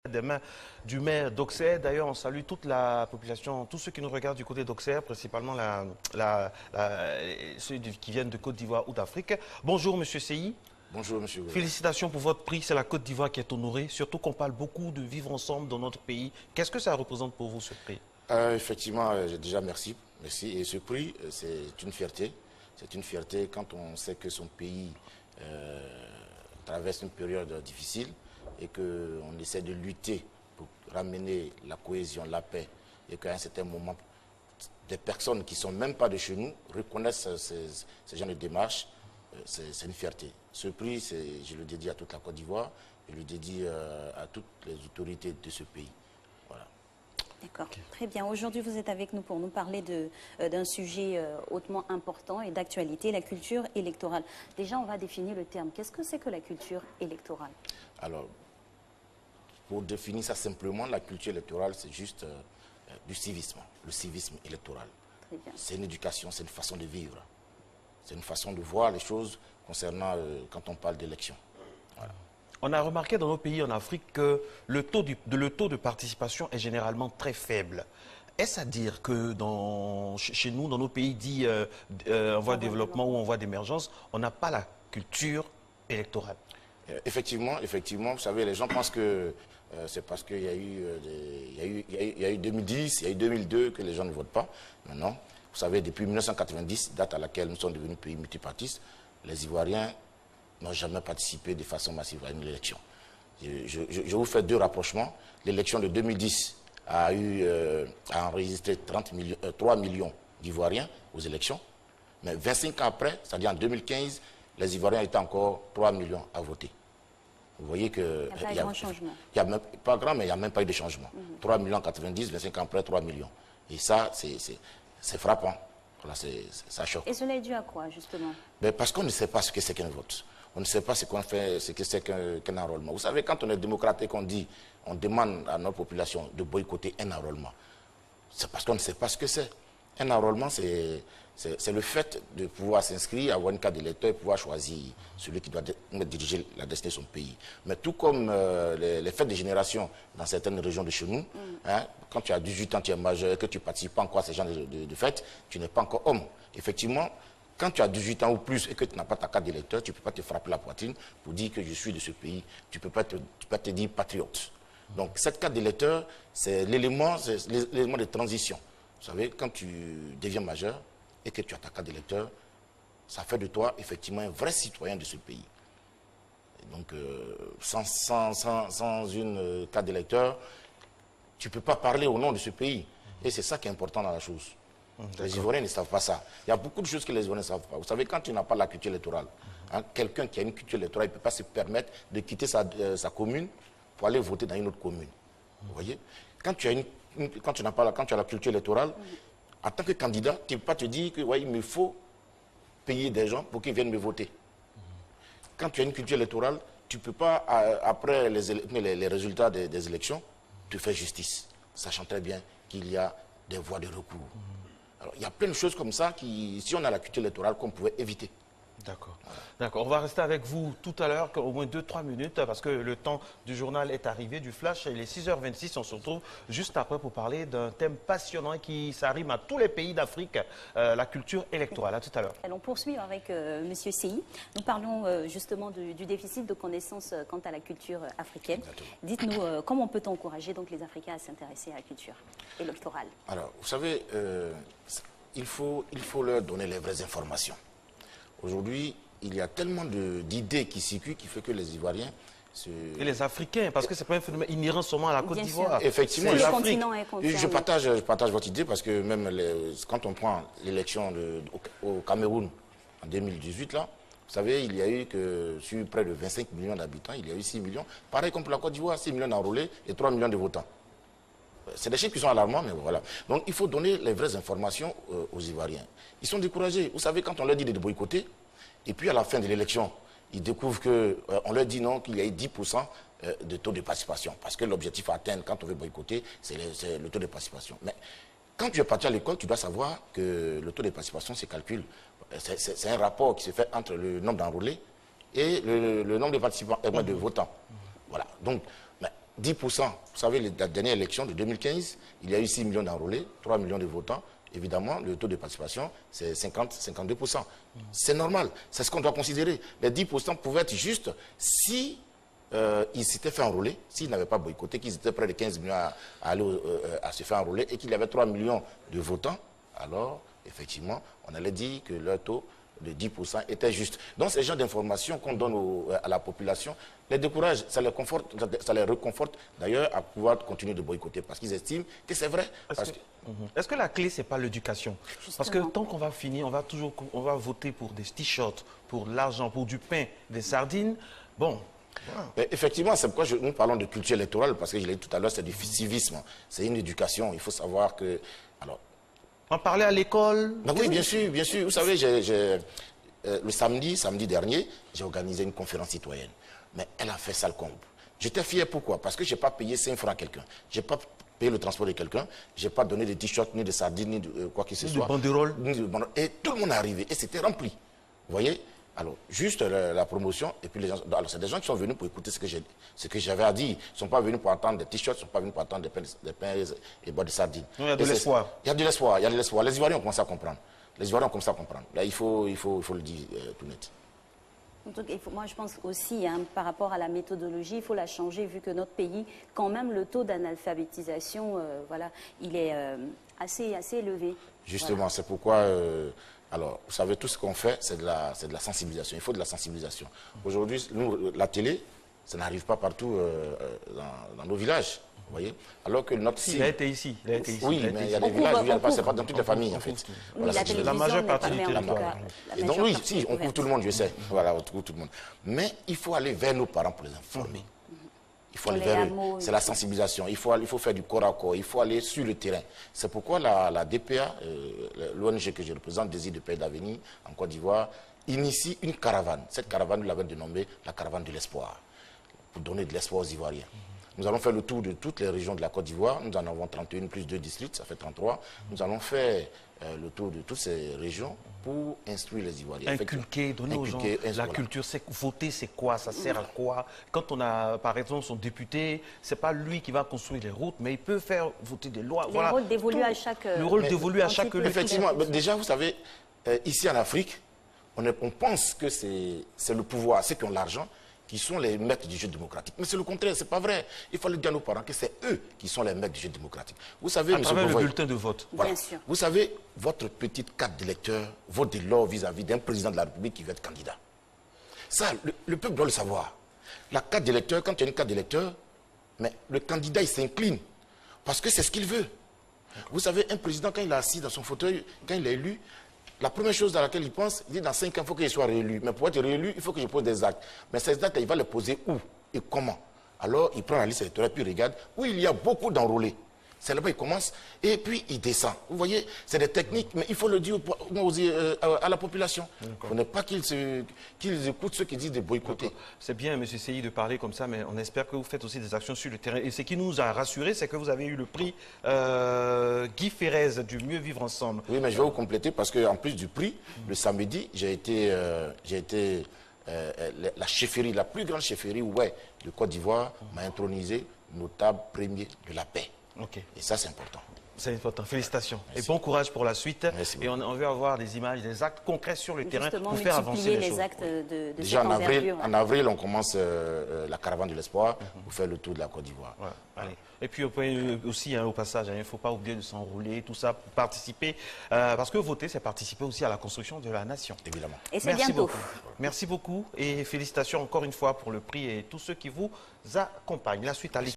Des mains du maire d'Auxerre. D'ailleurs, on salue toute la population, tous ceux qui nous regardent du côté d'Auxerre, principalement ceux qui viennent de Côte d'Ivoire ou d'Afrique. Bonjour, Monsieur Seyi. Bonjour, monsieur. Félicitations pour votre prix. C'est la Côte d'Ivoire qui est honorée, surtout qu'on parle beaucoup de vivre ensemble dans notre pays. Qu'est-ce que ça représente pour vous, ce prix? Effectivement, déjà merci. Merci. Et ce prix, c'est une fierté. C'est une fierté quand on sait que son pays traverse une période difficile et qu'on essaie de lutter pour ramener la cohésion, la paix, et qu'à un certain moment, des personnes qui ne sont même pas de chez nous reconnaissent ces genres de démarches. C'est une fierté. Ce prix, je le dédie à toute la Côte d'Ivoire, je le dédie à toutes les autorités de ce pays. Voilà. D'accord, très bien. Aujourd'hui, vous êtes avec nous pour nous parler d'un sujet hautement important et d'actualité, la culture électorale. Déjà, on va définir le terme. Qu'est-ce que c'est que la culture électorale? Alors, pour définir ça simplement, la culture électorale, c'est juste du civisme, le civisme électoral. C'est une éducation, c'est une façon de vivre. C'est une façon de voir les choses concernant quand on parle d'élection. Voilà. On a remarqué dans nos pays en Afrique que le taux de participation est généralement très faible. Est-ce à dire que chez nous, dans nos pays dits en voie de développement ou en voie d'émergence, on n'a pas la culture électorale? Effectivement, vous savez, les gens pensent que c'est parce qu'il y a eu 2010, il y a eu 2002 que les gens ne votent pas. Non. Vous savez, depuis 1990, date à laquelle nous sommes devenus pays multipartistes, les Ivoiriens n'ont jamais participé de façon massive à une élection. Je vous fais deux rapprochements. L'élection de 2010 a enregistré 3 millions d'Ivoiriens aux élections. Mais 25 ans après, c'est-à-dire en 2015, les Ivoiriens étaient encore 3 millions à voter. Vous voyez que... Il n'y a pas grand changement. Pas grand, mais il n'y a même pas eu de changement. 3 millions en 90, 25 ans après, 3 millions. Et ça, c'est frappant. Voilà, ça choque. Et cela est dû à quoi, justement? Mais parce qu'on ne sait pas ce que c'est qu'un vote. On ne sait pas ce que c'est qu'un enrôlement. Vous savez, quand on est démocrate et qu'on dit, on demande à notre population de boycotter un enrôlement, c'est parce qu'on ne sait pas ce que c'est. Un enrôlement, c'est le fait de pouvoir s'inscrire, avoir une carte d'électeur et pouvoir choisir celui qui doit diriger la destinée de son pays. Mais tout comme les fêtes de génération dans certaines régions de chez nous, hein, quand tu as 18 ans, tu es majeur, que tu ne participes pas encore à ces genres de fêtes, tu n'es pas encore homme. Effectivement, quand tu as 18 ans ou plus et que tu n'as pas ta carte d'électeur, tu ne peux pas te frapper la poitrine pour dire que je suis de ce pays. Tu ne peux pas te dire patriote. Donc cette carte d'électeur, c'est l'élément de transition. Vous savez, quand tu deviens majeur et que tu as ta carte d'électeur, ça fait de toi effectivement un vrai citoyen de ce pays. Et donc, sans une carte d'électeur, tu ne peux pas parler au nom de ce pays. Et c'est ça qui est important dans la chose. Les Ivoiriens ne savent pas ça. Il y a beaucoup de choses que les Ivoiriens ne savent pas. Vous savez, quand tu n'as pas la culture électorale, hein, quelqu'un qui a une culture électorale, il ne peut pas se permettre de quitter sa commune pour aller voter dans une autre commune. Vous voyez? Quand tu as la culture électorale, en tant que candidat, tu ne peux pas te dire que ouais, il me faut payer des gens pour qu'ils viennent me voter. Quand tu as une culture électorale, tu ne peux pas, après les résultats des élections, te faire justice, sachant très bien qu'il y a des voies de recours. Alors, il y a plein de choses comme ça qui, si on a la culture électorale, qu'on pouvait éviter. D'accord. D'accord. On va rester avec vous tout à l'heure, au moins 2-3 minutes, parce que le temps du journal est arrivé, du flash. Il est 6h26. On se retrouve juste après pour parler d'un thème passionnant qui s'arrime à tous les pays d'Afrique, la culture électorale. À tout à l'heure. Allons poursuivre avec Monsieur Seyi. Nous parlons justement du déficit de connaissances quant à la culture africaine. Dites-nous, comment peut-on encourager donc les Africains à s'intéresser à la culture électorale? Alors, vous savez, il faut leur donner les vraies informations. Aujourd'hui, il y a tellement d'idées qui circulent qui fait que les Ivoiriens... Et les Africains, parce que ce n'est pas un phénomène inhérent seulement à la Côte d'Ivoire. Effectivement, le continent est concerné. Je partage votre idée parce que même quand on prend l'élection au Cameroun en 2018, là, vous savez, il y a eu que sur près de 25 millions d'habitants, il y a eu 6 millions. Pareil comme pour la Côte d'Ivoire, 6 millions d'enrôlés et 3 millions de votants. C'est des chiffres qui sont alarmants, mais voilà. Donc il faut donner les vraies informations aux Ivoiriens. Ils sont découragés. Vous savez, quand on leur dit de boycotter, et puis à la fin de l'élection, ils découvrent qu'on leur dit non, qu'il y a eu 10% de taux de participation. Parce que l'objectif à atteindre quand on veut boycotter, c'est le taux de participation. Mais quand tu es parti à l'école, tu dois savoir que le taux de participation se calcule. C'est un rapport qui se fait entre le nombre d'enrôlés et le nombre de participants, de votants. Voilà. Donc, 10%. Vous savez, la dernière élection de 2015, il y a eu 6 millions d'enrôlés, 3 millions de votants. Évidemment, le taux de participation, c'est 50-52%. C'est normal, c'est ce qu'on doit considérer. Les 10% pouvaient être juste si ils s'étaient fait enrôler, s'ils n'avaient pas boycotté, qu'ils étaient près de 15 millions à se faire enrôler et qu'il y avait 3 millions de votants, alors, effectivement, on allait dire que leur taux de 10% était juste. Donc, ces genres d'informations qu'on donne à la population les décourage, ça les conforte, ça les reconforte d'ailleurs à pouvoir continuer de boycotter parce qu'ils estiment que c'est vrai. Est-ce que la clé, ce n'est pas l'éducation? Parce que tant qu'on va finir, on va voter pour des t-shirts, pour de l'argent, pour du pain, des sardines. Bon. Wow. Effectivement, c'est pourquoi nous parlons de culture électorale, parce que je l'ai dit tout à l'heure, c'est du civisme, c'est une éducation. Il faut savoir que... Alors, en parler à l'école? Oui, bien sûr, bien sûr. Vous savez, le samedi dernier, j'ai organisé une conférence citoyenne. Mais elle a fait sale comble. J'étais fier, pourquoi? Parce que je n'ai pas payé 5 francs à quelqu'un. Je n'ai pas payé le transport de quelqu'un. Je n'ai pas donné de t-shirts, ni de sardines, ni de quoi que ce soit. De banderoles. Et tout le monde est arrivé. Et c'était rempli. Vous voyez? Alors, juste la promotion, et puis les gens... Alors, c'est des gens qui sont venus pour écouter ce que j'avais à dire. Ils ne sont pas venus pour entendre des t-shirts, ils ne sont pas venus pour entendre des pains et boire de sardines. Il y a de l'espoir. Il y a de l'espoir, il y a de l'espoir. Les Ivoiriens ont commencé à comprendre. Les Ivoiriens ont commencé à comprendre. Là, il faut le dire tout net. Donc, moi, je pense aussi, par rapport à la méthodologie, il faut la changer, vu que notre pays, quand même, le taux d'analphabétisation, voilà, il est assez élevé. Justement, voilà. C'est pourquoi... alors, vous savez, tout ce qu'on fait, c'est de la sensibilisation. Il faut de la sensibilisation. Aujourd'hui, la télé, ça n'arrive pas partout dans nos villages. Vous voyez? Alors que notre cible... Il a été ici. Oui, mais il y a des villages où il n'y a pas, c'est pas dans toutes les familles, en fait. Oui, voilà, la majeure partie du territoire. Et donc, oui, si, on couvre tout le monde, je sais. Voilà, on couvre tout le monde. Mais il faut aller vers nos parents pour les informer. Il faut aller vers eux. C'est la sensibilisation. Il faut faire du corps à corps. Il faut aller sur le terrain. C'est pourquoi la DPA, l'ONG que je représente, Désir de paix et d'avenir, en Côte d'Ivoire, initie une caravane. Cette caravane, nous l'avons dénommée la caravane de l'espoir, pour donner de l'espoir aux Ivoiriens. Nous allons faire le tour de toutes les régions de la Côte d'Ivoire. Nous en avons 31 plus 2 districts, ça fait 33. Nous allons faire le tour de toutes ces régions pour instruire les Ivoiriens. Inculquer, donner aux gens la culture. Voter, c'est quoi? Ça sert à quoi? Quand on a, par exemple, son député, ce n'est pas lui qui va construire les routes, mais il peut faire voter des lois. Le rôle dévolu à chaque... Le rôle dévolu à chaque... Effectivement, déjà, vous savez, ici en Afrique, on pense que c'est le pouvoir, ceux qui ont l'argent, qui sont les maîtres du jeu démocratique. Mais c'est le contraire, c'est pas vrai. Il faut le dire à nos parents que c'est eux qui sont les maîtres du jeu démocratique. Vous savez, à travers le bulletin de vote. Voilà. Bien sûr. Vous savez, votre petite carte d'électeur vote de l'or vis-à-vis d'un président de la République qui va être candidat. Ça, le peuple doit le savoir. La carte d'électeur, quand tu as une carte d'électeur, mais le candidat, il s'incline. Parce que c'est ce qu'il veut. Vous savez, un président, quand il est assis dans son fauteuil, quand il est élu, la première chose dans laquelle il pense, il dit dans 5 ans, il faut qu'il soit réélu. Mais pour être réélu, il faut que je pose des actes. Mais ces actes, il va les poser où et comment? Alors, il prend la liste électorale, puis il regarde où il y a beaucoup d'enrôlés. C'est là-bas il commence, et puis il descend. Vous voyez, c'est des techniques, mais il faut le dire à la population. Il ne faut pas qu'ils écoutent ceux qui disent de boycotter. C'est bien, M. Seyi, de parler comme ça, mais on espère que vous faites aussi des actions sur le terrain. Et ce qui nous a rassurés, c'est que vous avez eu le prix Guy Ferrez du Mieux Vivre Ensemble. Oui, mais je vais vous compléter, parce qu'en plus du prix, le samedi, j'ai été la chefferie, la plus grande chefferie de Côte d'Ivoire m'a intronisé notable premier de la paix. Okay. Et ça, c'est important. C'est important. Félicitations. Merci. Et bon courage pour la suite. Merci. Et on veut avoir des images, des actes concrets sur le terrain pour faire avancer les choses. Actes de déjà en avril, on commence la caravane de l'espoir pour faire le tour de la Côte d'Ivoire. Ouais. Allez. Et puis aussi, au passage, il ne faut pas oublier de s'enrôler, tout ça, pour participer. Parce que voter, c'est participer aussi à la construction de la nation. Évidemment. Et c'est bientôt. Beaucoup. Merci beaucoup et félicitations encore une fois pour le prix et tous ceux qui vous accompagnent. La suite à